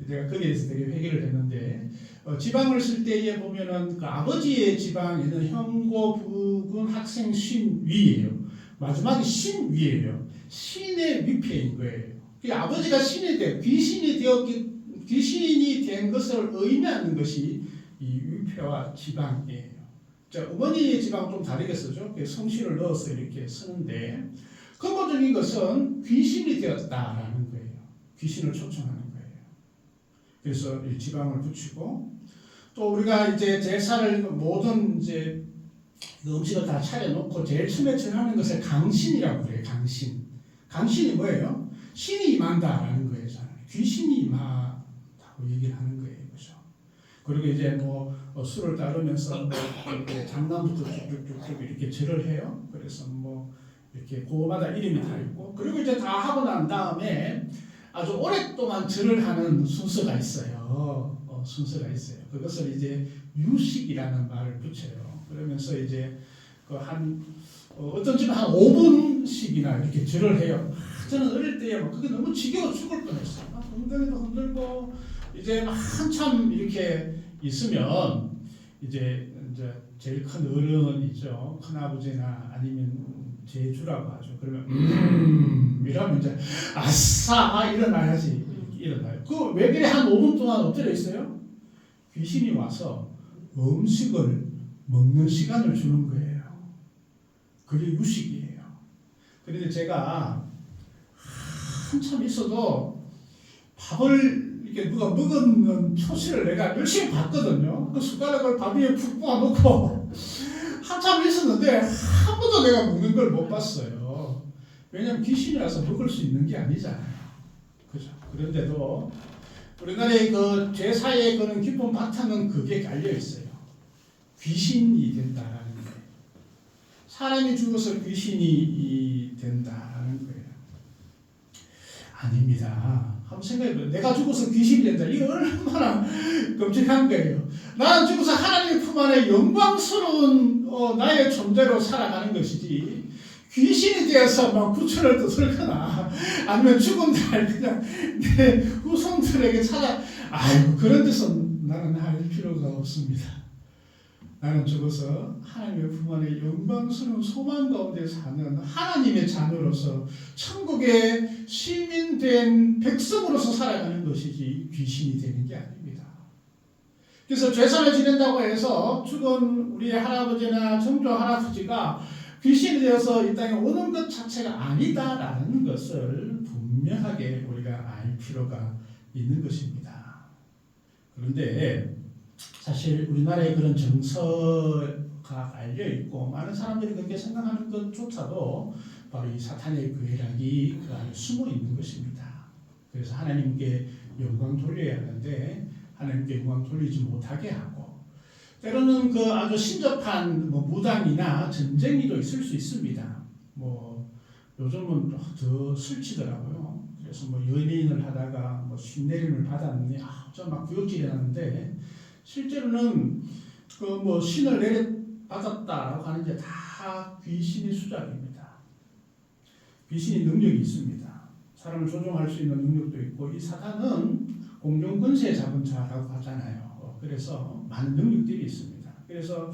내가 거기에 대해서 되게 회개를 했는데, 지방을 쓸 때에 보면은 그 아버지의 지방에는 형고, 부군, 학생, 신, 위예요. 마지막에 신 위예요. 신의 위패인 거예요. 아버지가 신이 돼 귀신이 된 것을 의미하는 것이 이 위패와 지방이에요. 자, 어머니의 지방은 좀 다르게 쓰죠. 성씨를 넣어서 이렇게 쓰는데, 근본적인 것은 귀신이 되었다라는 거예요. 귀신을 초청하는 거예요. 그래서 이 지방을 붙이고, 또 우리가 이제 제사를 모든 이제 음식을 다 차려놓고 제일 처음에 전하는 것을 강신이라고 그래요. 강신. 강신이 뭐예요? 신이 임한다라는 거예요. 귀신이 임하다고 얘기를 하는 거예요. 그죠? 그리고 이제 뭐 술을 따르면서 이렇게 장난부터 쭉쭉쭉 이렇게 절을 해요. 그래서 뭐 이렇게 그거마다 이름이 다 있고, 그리고 이제 다 하고 난 다음에 아주 오랫동안 절을 하는 순서가 있어요. 순서가 있어요. 그것을 이제 유식이라는 말을 붙여요. 그러면서 이제 어떤 집은 한 5분씩이나 이렇게 절을 해요. 저는 어릴 때 그게 너무 지겨워 죽을 뻔했어요. 엉덩이도 흔들고 이제 한참 이렇게 있으면 이제 제일 큰 어른이죠. 큰아버지나 아니면 제주라고 하죠. 그러면 이러면 이제 아싸 일어나야지. 일어나요. 왜 그래? 한 5분 동안 엎드려 있어요? 귀신이 와서 음식을 먹는 시간을 주는 거예요. 그게 유식이에요. 그런데 제가 한참 있어도 밥을 이렇게 누가 먹는 표시를 내가 열심히 봤거든요. 그 숟가락을 밥 위에 푹 부어놓고 한참 있었는데 한 번도 내가 먹는 걸 못 봤어요. 왜냐면 귀신이라서 먹을 수 있는 게 아니잖아요. 그죠? 그런데도 우리나라의 그 제사의 그런 기본 바탕은 그게 깔려 있어요. 귀신이 된다라는 거예요. 사람이 죽어서 귀신이 된다라는 거예요. 아닙니다. 한번 생각해보세요. 내가 죽어서 귀신이 된다. 이게 얼마나 끔찍한 거예요. 나는 죽어서 하나님의 품 안에 영광스러운 나의 존재로 살아가는 것이지, 귀신이 되어서 막 구천을 떠들거나 아니면 죽은 날 그냥 내 후손들에게 아이고 그런 데서 나는 할 필요가 없습니다. 나는 죽어서 하나님의 품 안에 영광스러운 소망 가운데 사는 하나님의 자녀로서 천국의 시민된 백성으로서 살아가는 것이지 귀신이 되는 게 아닙니다. 그래서 제사를 지낸다고 해서 죽은 우리의 할아버지나 정조 할아버지가 귀신이 되어서 이 땅에 오는 것 자체가 아니다라는 것을 분명하게 우리가 알 필요가 있는 것입니다. 그런데 사실 우리나라에 그런 정서가 알려 있고 많은 사람들이 그렇게 생각하는 것조차도 바로 이 사탄의 괴락이 그 안에 숨어 있는 것입니다. 그래서 하나님께 영광 돌려야 하는데 하나님께 영광 돌리지 못하게 하고, 때로는 그 아주 신접한 무당이나 전쟁이도 있을 수 있습니다. 요즘은 더 슬치더라고요. 그래서 연예인을 하다가 신내림을 받았느니 좀 막 구역질이 나는데, 실제로는 그 신을 내려 받았다라고 하는 게 다 귀신의 수작입니다. 귀신이 능력이 있습니다. 사람을 조종할 수 있는 능력도 있고, 이 사탄은 공중 권세 잡은 자라고 하잖아요. 그래서 많은 능력들이 있습니다. 그래서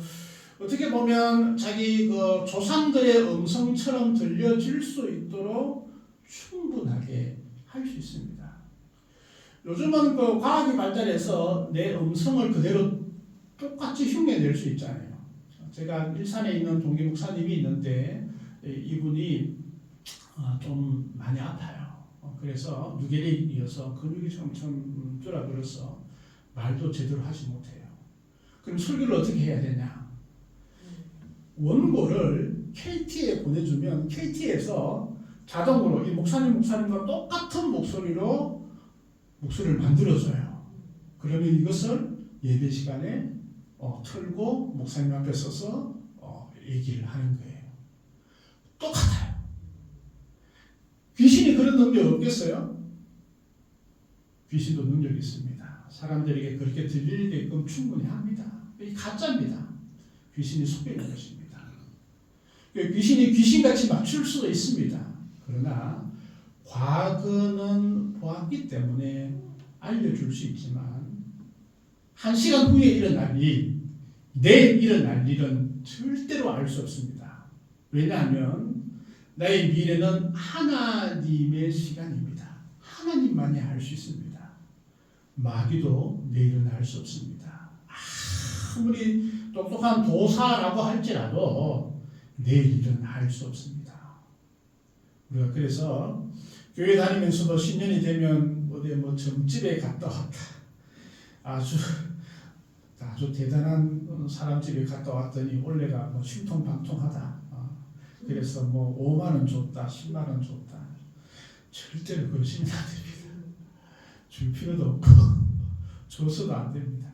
어떻게 보면 자기 그 조상들의 음성처럼 들려질 수 있도록 충분하게 할 수 있습니다. 요즘은 그 과학이 발달해서 내 음성을 그대로 똑같이 흉내낼 수 있잖아요. 제가 일산에 있는 동기 목사님이 있는데 이분이 좀 많이 아파요. 그래서 누계를 이어서 근육이 점점 줄어들어서 말도 제대로 하지 못해요. 그럼 설교를 어떻게 해야 되냐? 원고를 KT에 보내주면 KT에서 자동으로 이 목사님과 똑같은 목소리를 만들어줘요. 그러면 이것을 예배 시간에 틀고 목사님 앞에 서서 얘기를 하는 거예요. 똑같아요. 귀신이 그런 능력 없겠어요? 귀신도 능력이 있습니다. 사람들에게 그렇게 들리게끔 충분히 합니다. 이게 가짜입니다. 귀신이 속이는 것입니다. 귀신이 귀신같이 맞출 수도 있습니다. 그러나 과거는 보았기 때문에 알려줄 수 있지만 1시간 후에 일어날 일, 내일 일어날 일은 절대로 알 수 없습니다. 왜냐하면 나의 미래는 하나님의 시간입니다. 하나님만이 알 수 있습니다. 마귀도 내일은 알 수 없습니다. 아무리 똑똑한 도사라고 할지라도 내일 일은 알 수 없습니다. 우리가 그래서 교회 다니면서도 신년이 되면 어디 점집에 갔다 왔다. 아주 대단한 사람 집에 갔다 왔더니 원래가 신통방통하다. 그래서 5만 원 줬다, 10만 원 줬다. 절대로 그러시면 안 됩니다. 줄 필요도 없고 줘서도 안 됩니다.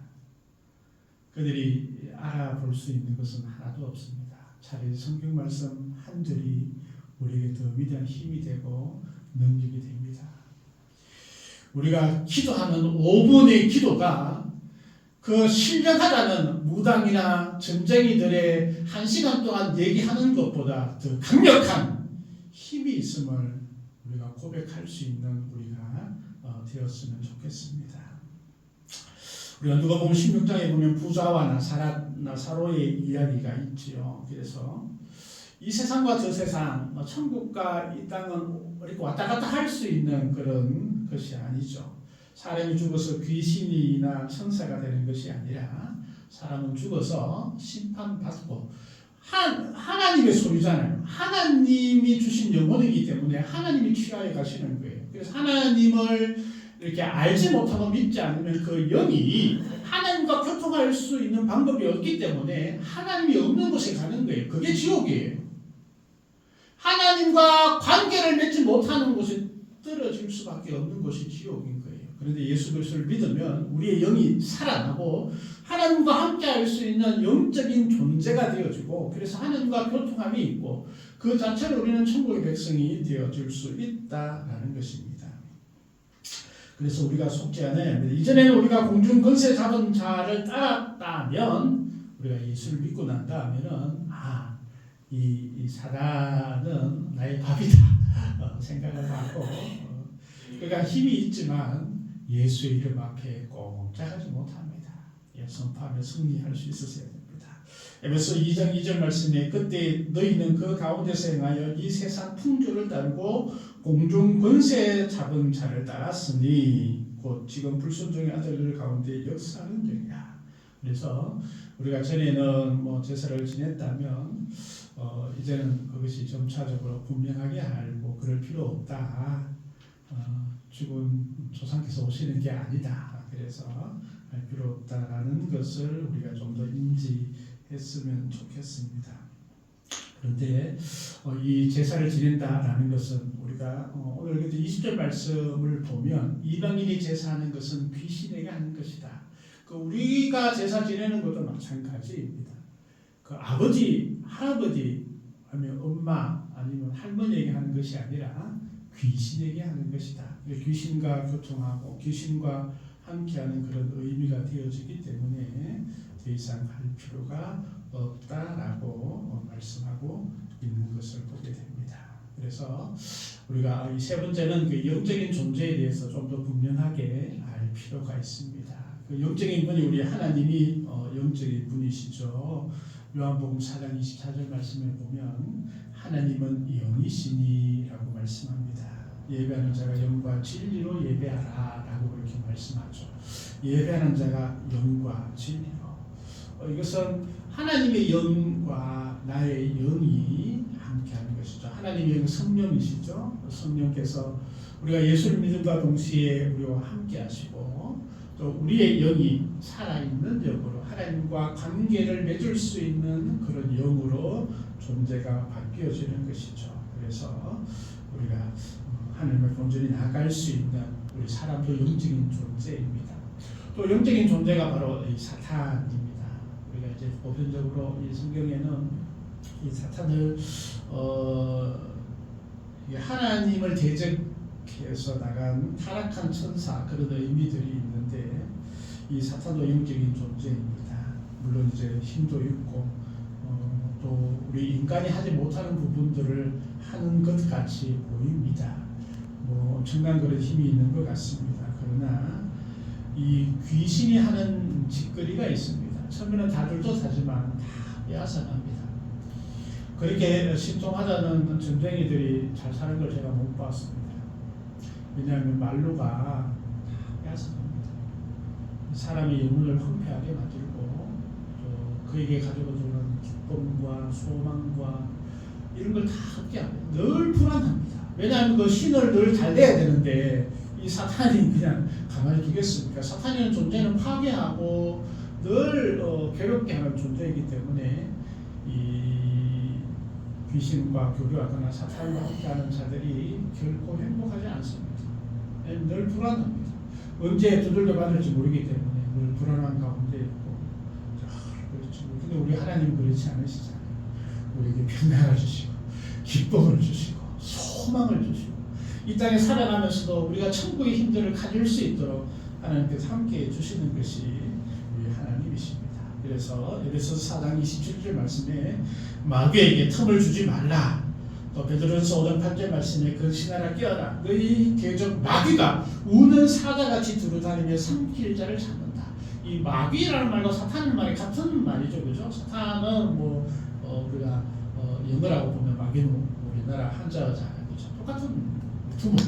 그들이 알아볼 수 있는 것은 하나도 없습니다. 차라리 성경 말씀 한 절이 우리에게 더 위대한 힘이 되고 능력이 됩니다. 우리가 기도하는 5분의 기도가 그 신령하다는 무당이나 전쟁이들의 1시간 동안 얘기하는 것보다 더 강력한 힘이 있음을 우리가 고백할 수 있는 우리가 되었으면 좋겠습니다. 우리가 누가복음 16장에 보면 부자와 나사로의 이야기가 있지요. 그래서 이 세상과 저 세상, 천국과 이 땅은 이렇게 왔다 갔다 할 수 있는 그런 것이 아니죠. 사람이 죽어서 귀신이나 천사가 되는 것이 아니라 사람은 죽어서 심판받고 하나님의 소유잖아요. 하나님이 주신 영혼이기 때문에 하나님이 취하여 가시는 거예요. 그래서 하나님을 이렇게 알지 못하고 믿지 않으면 그 영이 하나님과 교통할 수 있는 방법이 없기 때문에 하나님이 없는 곳에 가는 거예요. 그게 지옥이에요. 하나님과 관계를 맺지 못하는 곳에 떨어질 수밖에 없는 곳이 지옥인 거예요. 그런데 예수 그리스도를 믿으면 우리의 영이 살아나고 하나님과 함께할 수 있는 영적인 존재가 되어지고, 그래서 하나님과 교통함이 있고 그 자체로 우리는 천국의 백성이 되어질 수 있다라는 것입니다. 그래서 우리가 속지 않아야 합니다. 이전에는 우리가 공중 권세 잡은 자를 따랐다면, 우리가 예수를 믿고 난 다음에는 이 사단은 나의 밥이다 생각을 하고, 그러니까 힘이 있지만 예수의 이름 앞에 꼼짝하지 못합니다. 선포하며 승리할 수 있었어야 됩니다. 에베소 2장 2절 말씀에 그때 너희는 그 가운데서 행하여 이 세상 풍조를 따르고 공중 권세 잡은 자를 따랐으니 곧 지금 불순종의 아들들 가운데 역사하는 일이야. 그래서 우리가 전에는 제사를 지냈다면 이제는 그것이 점차적으로 분명하게 알고 그럴 필요 없다. 죽은 조상께서 오시는 게 아니다. 그래서 할 필요 없다라는 것을 우리가 좀 더 인지했으면 좋겠습니다. 그런데 이 제사를 지낸다라는 것은 우리가 오늘 20절 말씀을 보면 이방인이 제사하는 것은 귀신에게 하는 것이다. 우리가 제사 지내는 것도 마찬가지입니다. 아버지, 할아버지, 아니면 엄마, 아니면 할머니에게 하는 것이 아니라 귀신에게 하는 것이다. 귀신과 교통하고 귀신과 함께하는 그런 의미가 되어지기 때문에 더 이상 할 필요가 없다라고 말씀하고 있는 것을 보게 됩니다. 그래서 우리가 이 세 번째는 그 영적인 존재에 대해서 좀 더 분명하게 알 필요가 있습니다. 그 영적인 분이 우리 하나님이 영적인 분이시죠. 요한복음 4장 24절 말씀에 보면 하나님은 영이시니라고 말씀합니다. 예배하는 자가 영과 진리로 예배하라 라고 그렇게 말씀하죠. 예배하는 자가 영과 진리로. 이것은 하나님의 영과 나의 영이 함께하는 것이죠. 하나님의 영 성령이시죠. 성령께서 우리가 예수를 믿음과 동시에 우리와 함께하시고 또 우리의 영이 살아있는 영으로 하나님과 관계를 맺을 수 있는 그런 영으로 존재가 바뀌어지는 것이죠. 그래서 우리가 하나님의 본전이 나갈 수 있는 우리 사람도 영적인 존재입니다. 또 영적인 존재가 바로 이 사탄입니다. 우리가 이제 보편적으로 이 성경에는 이 사탄을 하나님을 대적해서 나간 타락한 천사 그런 의미들이 있는데 이 사탄도 영적인 존재입니다. 물론 이제 힘도 있고 또 우리 인간이 하지 못하는 부분들을 하는 것 같이 보입니다. 엄청난 그런 힘이 있는 것 같습니다. 그러나 이 귀신이 하는 짓거리가 있습니다. 처음에는 다들 듯하지만 다 빼앗아갑니다. 그렇게 신통하다는 전쟁이들이 잘 사는 걸 제가 못 봤습니다. 왜냐하면 말로가 다 빼앗아갑니다. 사람의 영혼을 황폐하게 만들고 또 그에게 가지고 주는 기쁨과 소망과 이런 걸 다 흡기합니다. 늘 불안합니다. 왜냐하면 그 신을 늘 잘 돼야 되는데 이 사탄이 그냥 가만히 두겠습니까? 사탄이라는 존재는 파괴하고 늘 괴롭게 하는 존재이기 때문에 이 귀신과 교류하거나 사탄과 함께하는 자들이 결코 행복하지 않습니다. 늘 불안합니다. 언제 두들겨 맞을지 모르기 때문에 늘 불안한 가운데 있고 그렇죠. 근데 우리 하나님은 그렇지 않으시잖아요. 우리에게 평강을 주시고 기쁨을 주시고 소망을 주시고 이 땅에 살아가면서도 우리가 천국의 힘들을 가질 수 있도록 하나님께서 함께해 주시는 것이 우리 하나님이십니다. 그래서 에베소서 4장 27절 말씀에 마귀에게 틈을 주지 말라. 또 베드로전서 5장 8절 말씀에 근신하라 깨어라. 너희 계적 마귀가 우는 사자같이 두루다니며 삼킬 자를 찾는다. 이 마귀라는 말과 사탄의 말이 같은 말이죠, 그죠? 사탄은 우리가 영어라고 보면 마귀는 우리나라 한자잖아요, 그죠? 똑같은 두목.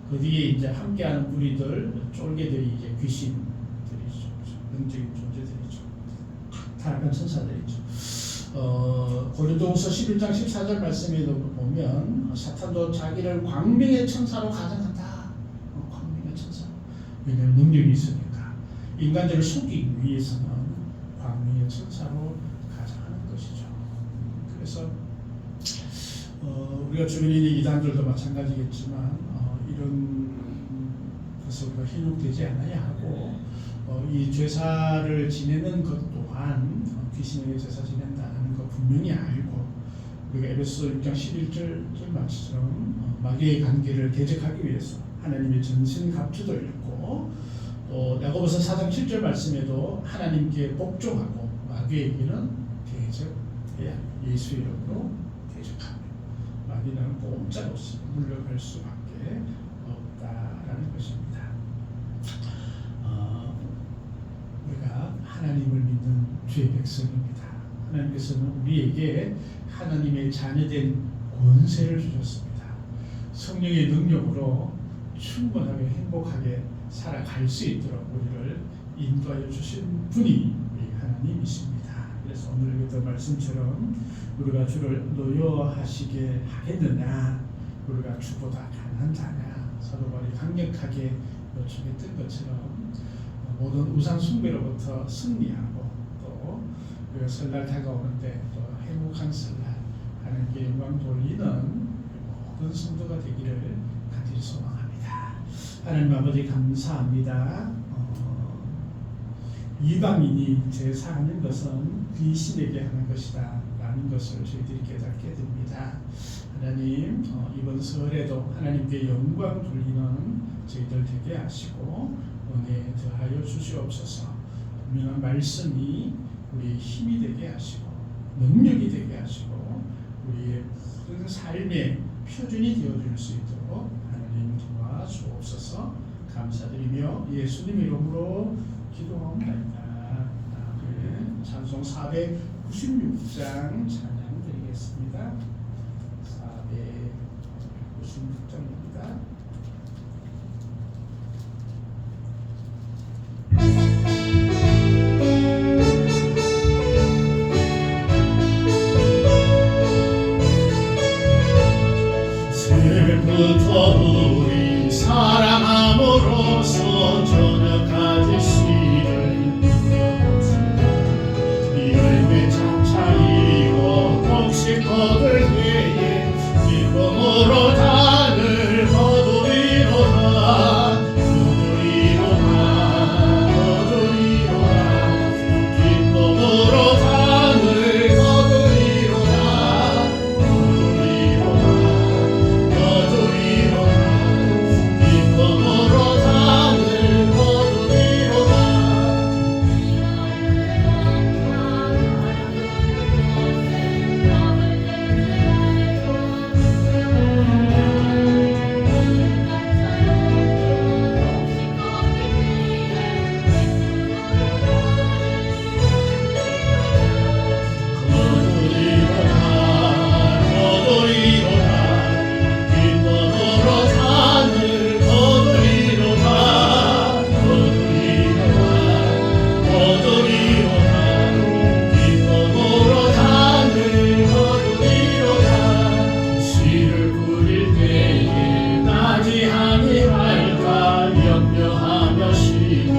그 뒤에 이제 함께하는 무리들, 쫄개들이 이제 귀신들이죠, 영적인 존재들이죠, 타락한 천사들이죠. 고린도후서 11장 14절 말씀에도 보면 사탄도 자기를 광명의 천사로 가정한다. 광명의 천사. 왜냐하면 능력이 있으니까. 인간들을 속이기 위해서는 광명의 천사로 가정하는 것이죠. 그래서 우리가 주변에 있는 이단들도 마찬가지겠지만 이런 것을 우리가 현혹되지 않아야 하고 이 제사를 지내는 것 또한 귀신에게 제사 지낸다는 거 분명히 알고 우리가 에베소 6장 11절 말씀처럼 마귀의 관계를 대적하기 위해서 하나님의 전신갑주도 읽고 또 야고보서 4장 7절 말씀에도 하나님께 복종하고 마귀에게는 대적해야 예수 이름으로 대적하며 마귀는 꼼짝없이 물러갈 수밖에 없다라는 것입니다. 우리가 하나님을 믿는 주의 백성입니다. 하나님께서는 우리에게 하나님의 자녀된 권세를 주셨습니다. 성령의 능력으로 충분하게 행복하게 살아갈 수 있도록 우리를 인도하여 주신 분이 우리 하나님이십니다. 그래서 오늘 읽었던 말씀처럼 우리가 주를 노여하시게 하겠느냐, 우리가 주보다 강한 자냐, 서로 간에 강력하게 요청했던 것처럼 모든 우상 숭배로부터 승리하고 또 우리가 설날 다가오는데 또 행복한 설날 하나님께 영광 돌리는 모든 성도가 되기를 간절히 소망합니다. 하나님 아버지 감사합니다. 이방인이 제사하는 것은 귀신에게 하는 것이다 라는 것을 저희들이 깨닫게 됩니다. 하나님 이번 설에도 하나님께 영광 돌리는 저희들 되게 하시고 은혜 더하여 주시옵소서. 분명한 말씀이 우리의 힘이 되게 하시고 능력이 되게 하시고 우리의 모든 삶의 표준이 되어줄 수 있도록 하나님 도와주옵소서. 감사드리며 예수님 이름으로 기도합니다. 아멘. 찬송 496장 찬양 드리겠습니다. 496장입니다. 새벽부터 우리 사랑함으로써 저녁까지 씨를 누려봅시다. 열매 창차이고 곡식 거둘 때에 기쁨으로 단을 거두리로다. 기쁨으로 단을 거두리로다. 기쁨으로 단을 거두리로다. 씨를 뿌릴 때에 나지 아니할까 염려하며 시기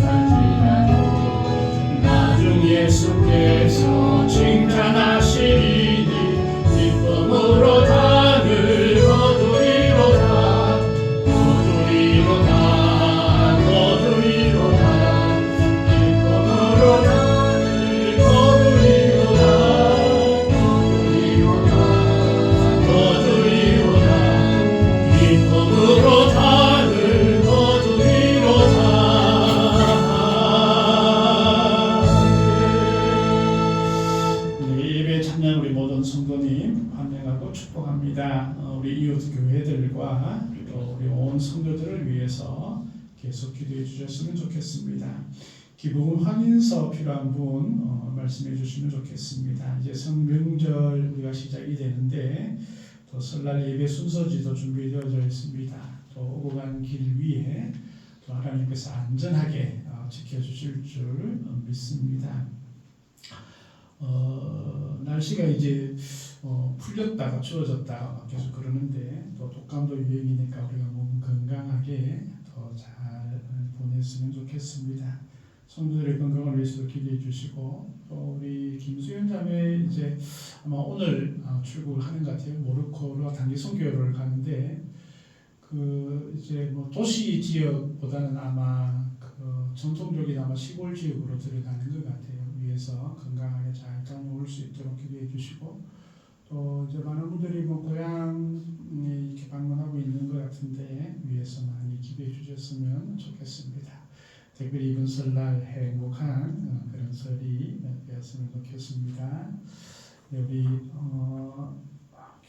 달지라도 나중 예수께서 칭찬하시리니 기쁨으로 단을 거두리로다. 기쁨으로 단을 기쁨으로 단을 거두리로다. 네, 예배 참여한 우리 모든 성도님 환영하고 축복합니다. 우리 이웃 교회들과 또 우리 온 성도들을 위해서 계속 기도해 주셨으면 좋겠습니다. 기부금 확인서 필요한 분 말씀해 주시면 좋겠습니다. 이제 성명절 우리가 시작이 되는데 또 설날 예배 순서지도 준비되어져 있습니다. 또 오고 가는 길 위에 또 하나님께서 안전하게 지켜주실 줄 믿습니다. 날씨가 이제 풀렸다가 추워졌다가 막 계속 그러는데 또 독감도 유행이니까 우리가 몸 건강하게 더 잘 보냈으면 좋겠습니다. 성도들의 건강을 위해서도 기도해 주시고 또 우리 김수현 자매 이제 아마 오늘 출국하는 것 같아요. 모로코로 단기 선교를 가는데 그 이제 뭐 도시 지역보다는 아마 그 전통적인 아마 시골 지역으로 들어가는 것 같아요. 위에서 건강하게 잘 다녀올 수 있도록 기도해 주시고 또 이제 많은 분들이 뭐 고향에 이렇게 방문하고 있는 것 같은데 위에서 많이 기도해 주셨으면 좋겠습니다. 특별히 이번 설날 행복한 그런 설이 되었으면 좋겠습니다. 네, 우리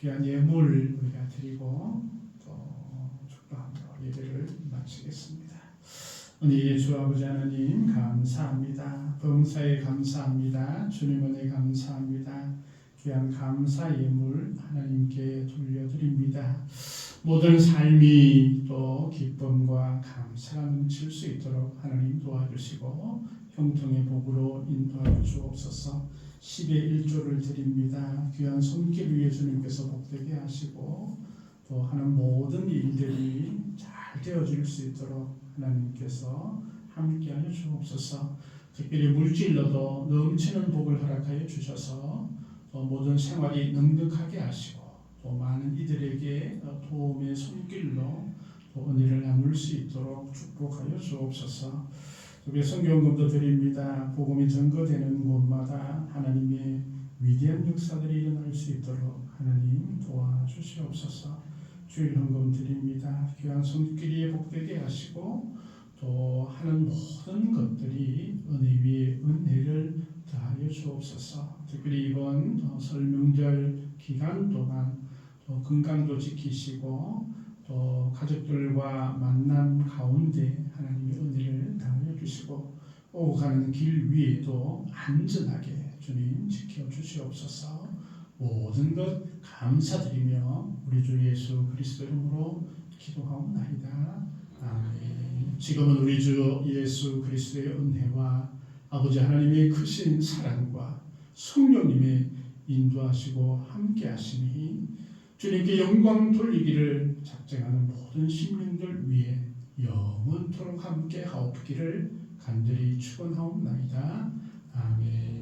귀한 예물 우리가 드리고 또 축도하며 예배를 마치겠습니다. 은혜의 주 아버지 하나님 감사합니다. 범사에 감사합니다. 주님 은혜 감사합니다. 귀한 감사 예물 하나님께 돌려드립니다. 모든 삶이 또 기쁨과 감사가 넘칠 수 있도록 하나님 도와주시고 형통의 복으로 인도하여 주옵소서. 10의 1조를 드립니다. 귀한 손길 위에 주님께서 복되게 하시고 또 하는 모든 일들이 잘 되어질 수 있도록 하나님께서 함께하여 주옵소서. 특별히 물질로도 넘치는 복을 허락하여 주셔서 또 모든 생활이 넉넉하게 하시고 또 많은 이들에게 도움의 손길로 또 은혜를 나눌 수 있도록 축복하여 주옵소서. 우리 성경금도 드립니다. 복음이 전거되는 곳마다 하나님의 위대한 역사들이 일어날 수 있도록 하나님 도와주시옵소서. 주일 헌금 드립니다. 귀한 손길이 복되게 하시고 또 하는 모든 것들이 은혜 위에 은혜를 더하여 주옵소서. 특별히 이번 설 명절 기간 동안 또 건강도 지키시고 또 가족들과 만남 가운데 하나님의 은혜를 더하여 주시고 오고 가는 길 위에도 안전하게 주님 지켜주시옵소서. 모든 것 감사드리며 우리 주 예수 그리스도 이름으로 기도하옵나이다. 아멘. 지금은 우리 주 예수 그리스도의 은혜와 아버지 하나님의 크신 사랑과 성령님의 인도하시고 함께하시니 주님께 영광 돌리기를 작정하는 모든 심령들 위해 영원토록 함께하옵기를 간절히 축원하옵나이다. 아멘.